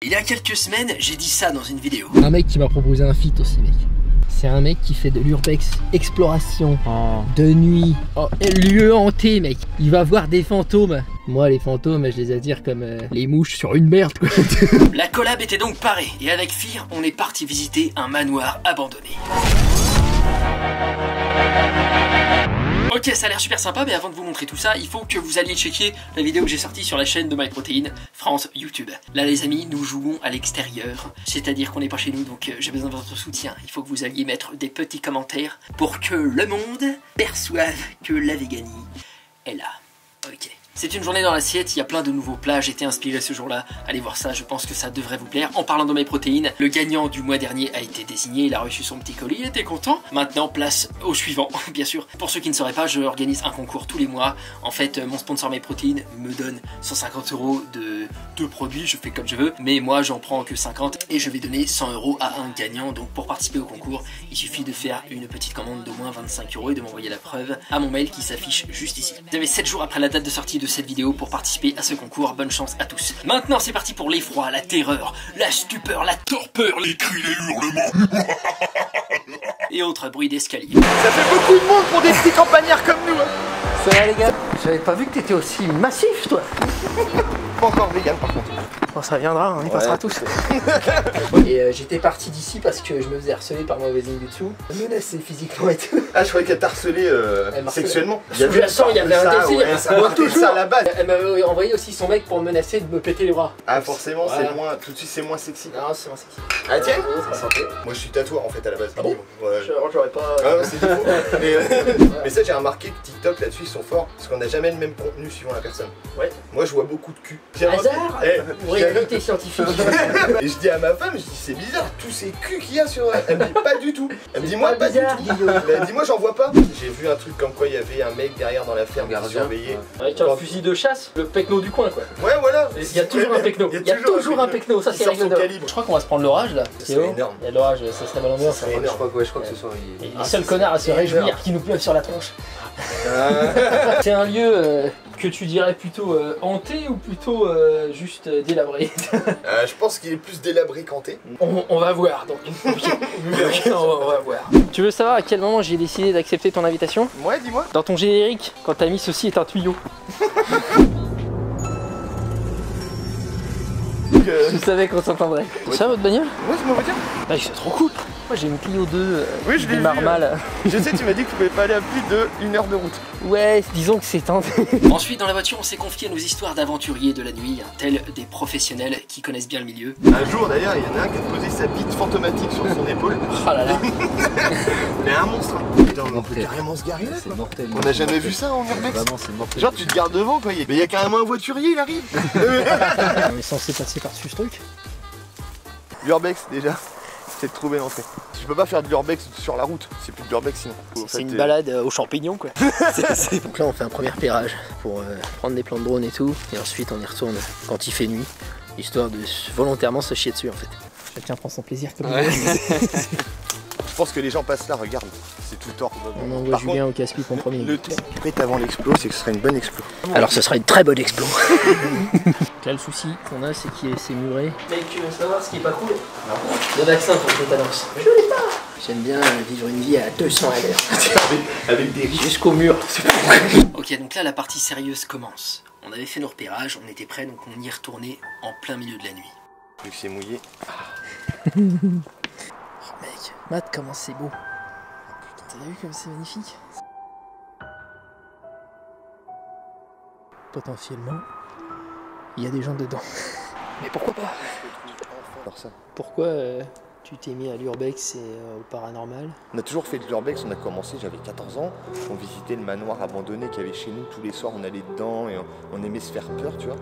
Il y a quelques semaines, j'ai dit ça dans une vidéo. Un mec qui m'a proposé un feat aussi, mec. C'est un mec qui fait de l'urbex exploration de nuit, lieu hanté, mec. Il va voir des fantômes. Moi, les fantômes, je les attire comme les mouches sur une merde, quoi. La collab était donc parée et avec Fear, on est parti visiter un manoir abandonné. Ok, ça a l'air super sympa, mais avant de vous montrer tout ça, il faut que vous alliez checker la vidéo que j'ai sortie sur la chaîne de MyProtein France YouTube. Là les amis, nous jouons à l'extérieur, c'est-à-dire qu'on n'est pas chez nous, donc j'ai besoin de votre soutien. Il faut que vous alliez mettre des petits commentaires pour que le monde perçoive que la véganie est là. Ok. C'est une journée dans l'assiette, il y a plein de nouveaux plats, j'étais inspiré ce jour-là, allez voir ça, je pense que ça devrait vous plaire. En parlant de MyProtein, le gagnant du mois dernier a été désigné, il a reçu son petit colis, il était content. Maintenant, place au suivant, bien sûr. Pour ceux qui ne sauraient pas, je organise un concours tous les mois. En fait, mon sponsor MyProtein me donne 150 € de produits, je fais comme je veux, mais moi j'en prends que 50 et je vais donner 100 € à un gagnant. Donc pour participer au concours, il suffit de faire une petite commande d'au moins 25 € et de m'envoyer la preuve à mon mail qui s'affiche juste ici. Vous avez 7 jours après la date de sortie de cette vidéo pour participer à ce concours, bonne chance à tous. Maintenant c'est parti pour l'effroi, la terreur, la stupeur, la torpeur, les cris, les hurlements et autres bruits d'escalier. Ça fait beaucoup de monde pour des petits campagnards comme nous, hein. Ça va les gars? J'avais pas vu que t'étais aussi massif, toi. Pas encore vegan par contre. Bon, ça viendra, on y passera tous. Et j'étais parti d'ici parce que je me faisais harceler par ma voisine du dessous. Menacé physiquement et tout. Ah, je croyais qu'elle t'a harcelé sexuellement. Sous-jacent, il y avait un désir. Ouais, ça toujours à la base. Elle m'avait envoyé aussi son mec pour me menacer de me péter les bras. Ah, forcément, voilà. c'est moins. Tout de suite, c'est moins sexy. Non, c'est moins sexy. Ah, tiens. Santé. Moi, je suis tatoueur en fait à la base. Ah bon? Ouais. J'aurais pas. Ah, c'est du faux. Mais ça, j'ai remarqué que TikTok là-dessus, ils sont forts parce qu'on n'a jamais le même contenu suivant la personne. Ouais. Moi, je vois beaucoup de cul. Hasard ou réalité scientifique? Et je dis à ma femme, je dis c'est bizarre, tous ces culs qu'il y a sur. Elle me dit pas du tout. Elle me dit moi pas du tout. Elle me dit moi j'en vois pas. J'ai vu un truc comme quoi il y avait un mec derrière dans la ferme qui surveillait. Avec un fusil de chasse, le pecno du coin quoi. Ouais voilà. Il y a toujours un pecno. Il y a toujours un pecno, ça c'est rigolo. Je crois qu'on va se prendre l'orage là. C'est énorme. Il y a l'orage, ça serait bonne ambiance. Je crois que ce soir il... Les seuls connards à se réjouir qui nous pleuvent sur la tronche. C'est un lieu que tu dirais plutôt hanté ou plutôt juste délabré? Je pense qu'il est plus délabré qu'hanté. On va voir donc. On va voir. Tu veux savoir à quel moment j'ai décidé d'accepter ton invitation? Ouais, dis-moi. Dans ton générique, quand t'as mis ceci est un tuyau. Je savais qu'on s'entendrait. C'est ça votre bagnole? Ouais, c'est ma voiture. Ah, c'est trop cool. Moi j'ai une Clio 2 oui, je l'ai mal. Je sais, tu m'as dit que tu pouvais pas aller à plus de 1 heure de route. Ouais, disons que c'est tenté. Ensuite dans la voiture on s'est confié à nos histoires d'aventuriers de la nuit, tels des professionnels qui connaissent bien le milieu. Un jour d'ailleurs il y en a un qui a posé sa bite fantomatique sur son épaule. Oh là là. Mais un monstre. Putain on peut carrément se garer là. C'est mortel. On a jamais vu ça en urbex. Vraiment c'est mortel. Genre tu te gardes devant quoi. Mais il y a carrément un voiturier, il arrive. On est censé passer par-dessus ce truc. L'urbex déjà. C'est de trouver l'entrée. Je peux pas faire de l'urbex sur la route, c'est plus de l'urbex sinon. C'est une balade aux champignons quoi. Donc là on fait un premier repérage pour prendre des plans de drone et tout, et ensuite on y retourne quand il fait nuit, histoire de volontairement se chier dessus en fait. Chacun prend son plaisir comme il veut. Je pense que les gens passent là, regarde, c'est tout tort. On envoie Julien au casse-pipe en premier. Le truc avant l'explo, c'est que ce serait une bonne explo. Alors ce sera une très bonne explo. Là le souci qu'on a c'est qu'il c'est muré. Mec tu veux savoir ce qui est pas cool? Le vaccin pour le tétanos. Je l'ai pas. J'aime bien vivre une vie à 200 à l'heure. Avec des riches. Jusqu'au mur. Ok donc là la partie sérieuse commence. On avait fait nos repérages, on était prêts donc on y est retourné en plein milieu de la nuit. Vu que c'est mouillé. Oh mec, Matt comment c'est beau. T'as vu comme c'est magnifique? Potentiellement, il y a des gens dedans. Mais pourquoi pas? Pourquoi tu t'es mis à l'urbex et au paranormal? On a toujours fait de l'urbex, on a commencé, j'avais 14 ans. On visitait le manoir abandonné qu'il y avait chez nous. Tous les soirs on allait dedans et on aimait se faire peur, tu vois.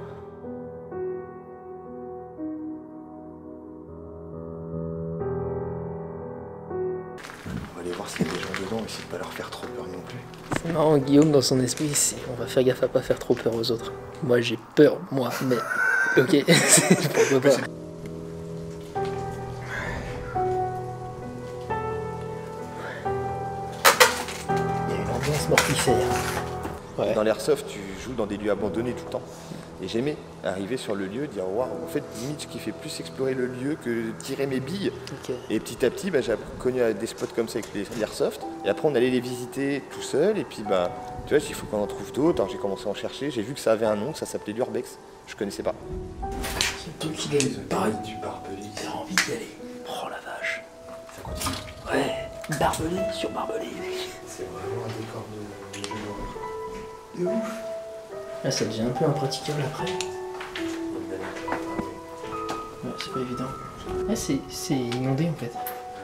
On va aller voir s'il y a des gens dedans, essayer de pas leur faire trop peur non plus. C'est marrant, Guillaume dans son esprit, c'est on va faire gaffe à pas faire trop peur aux autres. Moi j'ai peur, moi, mais ok, pourquoi pas. Il y a une ambiance mortifère. Ouais. Dans l'airsoft, tu joues dans des lieux abandonnés tout le temps. Et j'aimais arriver sur le lieu, dire waouh, en fait limite je kiffais plus explorer le lieu que tirer mes billes. Okay. Et petit à petit j'ai connu des spots comme ça avec les airsoft. Et après on allait les visiter tout seul et puis tu vois, il faut qu'on en trouve d'autres. Alors j'ai commencé à en chercher, j'ai vu que ça avait un nom, ça s'appelait l'Urbex. Je connaissais pas. C'est tout qui gagne. Pareil du barbelé. J'ai envie d'y aller. Oh la vache. Ça continue. Ouais, barbelé sur barbelé. C'est vraiment un décor de de ouf. Là ça devient un peu impraticable après. Ouais, c'est pas évident. Là c'est inondé en fait.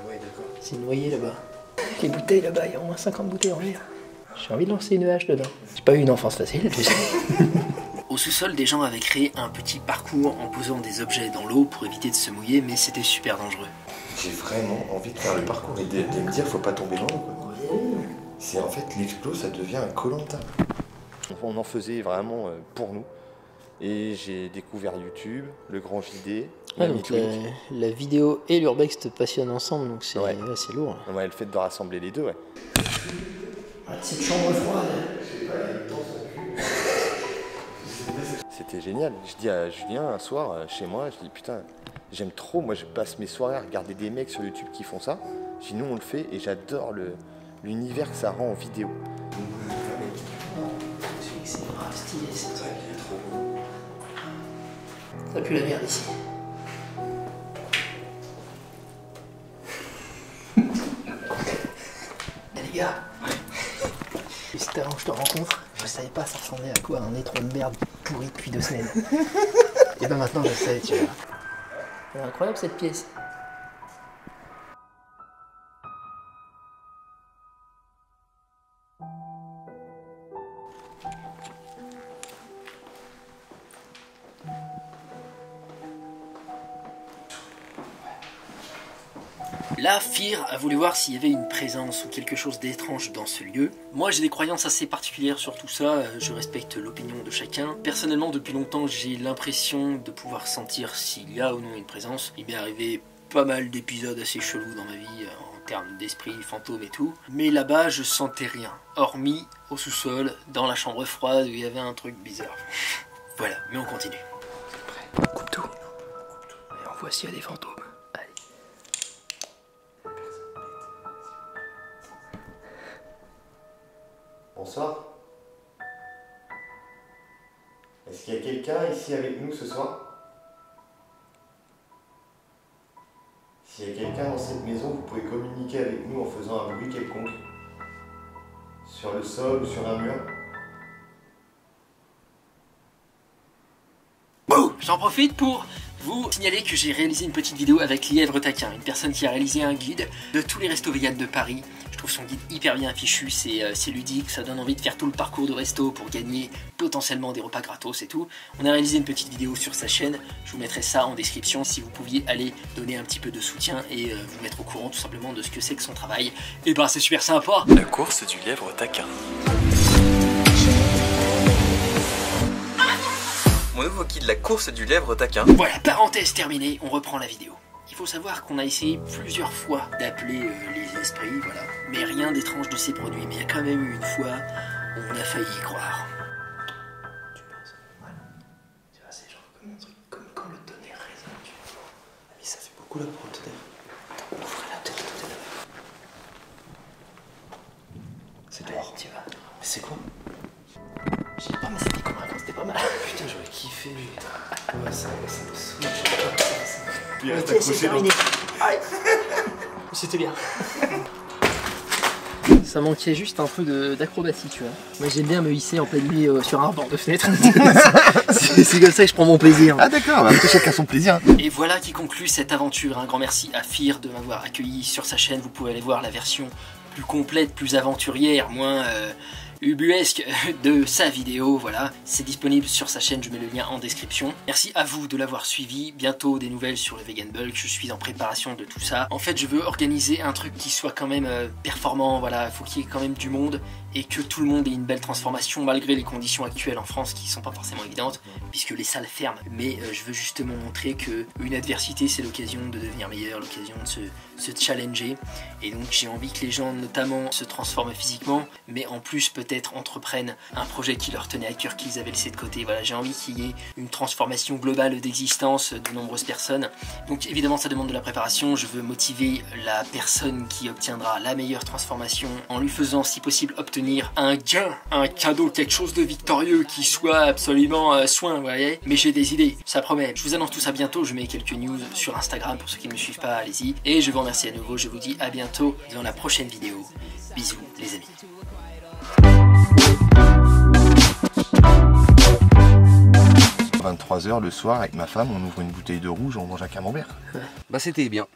Ouais, d'accord. C'est noyé là-bas. Les bouteilles là-bas, il y a au moins 50 bouteilles en l'air. J'ai envie de lancer une hache dedans. J'ai pas eu une enfance facile, tu sais. Au sous-sol, des gens avaient créé un petit parcours en posant des objets dans l'eau pour éviter de se mouiller, mais c'était super dangereux. J'ai vraiment envie de faire le parcours et de me dire faut pas tomber dans l'eau. C'est en fait l'explo, ça devient un Koh-Lanta. On en faisait vraiment pour nous. Et j'ai découvert YouTube, le grand JD. Ouais, donc la vidéo et l'urbex te passionnent ensemble, donc c'est ouais. C'est lourd. Ouais, le fait de rassembler les deux, ouais. Cette chambre froide. C'était génial. Je dis à Julien un soir chez moi, je dis putain, j'aime trop, moi je passe mes soirées à regarder des mecs sur YouTube qui font ça. Je dis nous on le fait et j'adore l'univers que ça rend en vidéo. C'est grave stylé, c'est très bien, trop beau. Ça pue la merde ici. Les gars, juste avant que je te rencontre, je savais pas ça ressemblait à quoi un étron de merde pourri depuis 2 semaines. Et ben maintenant je sais, tu vois. C'est incroyable cette pièce. Là, Fear a voulu voir s'il y avait une présence ou quelque chose d'étrange dans ce lieu. Moi, j'ai des croyances assez particulières sur tout ça, je respecte l'opinion de chacun. Personnellement, depuis longtemps, j'ai l'impression de pouvoir sentir s'il y a ou non une présence. Il m'est arrivé pas mal d'épisodes assez chelous dans ma vie, en termes d'esprit, fantômes et tout. Mais là-bas, je sentais rien, hormis au sous-sol, dans la chambre froide, où il y avait un truc bizarre. Voilà, mais on continue. Coupe tout. Et on voit s'il y a des fantômes. Bonsoir. Est-ce qu'il y a quelqu'un ici avec nous ce soir? S'il y a quelqu'un dans cette maison, vous pouvez communiquer avec nous en faisant un bruit quelconque. Sur le sol ou sur un mur. Bon, j'en profite pour vous signaler que j'ai réalisé une petite vidéo avec Lièvre Taquin, une personne qui a réalisé un guide de tous les restos véganes de Paris. Je trouve son guide hyper bien affichu, c'est ludique, ça donne envie de faire tout le parcours de resto pour gagner potentiellement des repas gratos et tout. On a réalisé une petite vidéo sur sa chaîne, je vous mettrai ça en description si vous pouviez aller donner un petit peu de soutien et vous mettre au courant tout simplement de ce que c'est que son travail. Et bah c'est super sympa. La course du lièvre taquin. Mon nouveau guide, la course du lièvre taquin. Voilà, parenthèse terminée, on reprend la vidéo. Il faut savoir qu'on a essayé plusieurs fois d'appeler les esprits, voilà. Mais rien d'étrange de ces produits. Mais il y a quand même eu une fois où on a failli y croire. Tu penses? Voilà. Tu vois, c'est genre comme un truc comme quand le tonnerre résonne, tu vois. Mais ça fait beaucoup là pour le tonnerre. Attends, ouvrez la tête tout à l'heure. C'est dehors. Tu vois. Mais c'est quoi? Je sais pas, mais c'était convaincant, c'était pas mal. Putain, j'aurais kiffé. Ouais, ça me saoule. Puis reste accroché dans... C'était bien. Ça manquait juste un peu d'acrobatie, tu vois. Moi j'aime bien me hisser en pleine nuit sur un bord de fenêtre. C'est comme ça que je prends mon plaisir. Ah d'accord, bah, chacun son plaisir. Et voilà qui conclut cette aventure. Un grand merci à Fear de m'avoir accueilli sur sa chaîne. Vous pouvez aller voir la version plus complète, plus aventurière, moins ubuesque de sa vidéo, voilà, c'est disponible sur sa chaîne, je mets le lien en description. Merci à vous de l'avoir suivi, bientôt des nouvelles sur le Vegan Bulk, je suis en préparation de tout ça. En fait, je veux organiser un truc qui soit quand même performant, voilà, il faut qu'il y ait quand même du monde et que tout le monde ait une belle transformation malgré les conditions actuelles en France qui sont pas forcément évidentes puisque les salles ferment. Mais je veux justement montrer que une adversité c'est l'occasion de devenir meilleur, l'occasion de se challenger et donc j'ai envie que les gens notamment se transforment physiquement mais en plus peut-être peut-être entreprennent un projet qui leur tenait à cœur, qu'ils avaient laissé de côté. Voilà, j'ai envie qu'il y ait une transformation globale d'existence de nombreuses personnes. Donc évidemment ça demande de la préparation, je veux motiver la personne qui obtiendra la meilleure transformation en lui faisant si possible obtenir un gain, un cadeau, quelque chose de victorieux qui soit absolument soin, vous voyez. Mais j'ai des idées, ça promet. Je vous annonce tout ça bientôt, je mets quelques news sur Instagram pour ceux qui ne me suivent pas, allez-y. Et je vous remercie à nouveau, je vous dis à bientôt dans la prochaine vidéo. Bisous les amis. 23h le soir avec ma femme, on ouvre une bouteille de rouge, on mange un camembert. Bah c'était bien.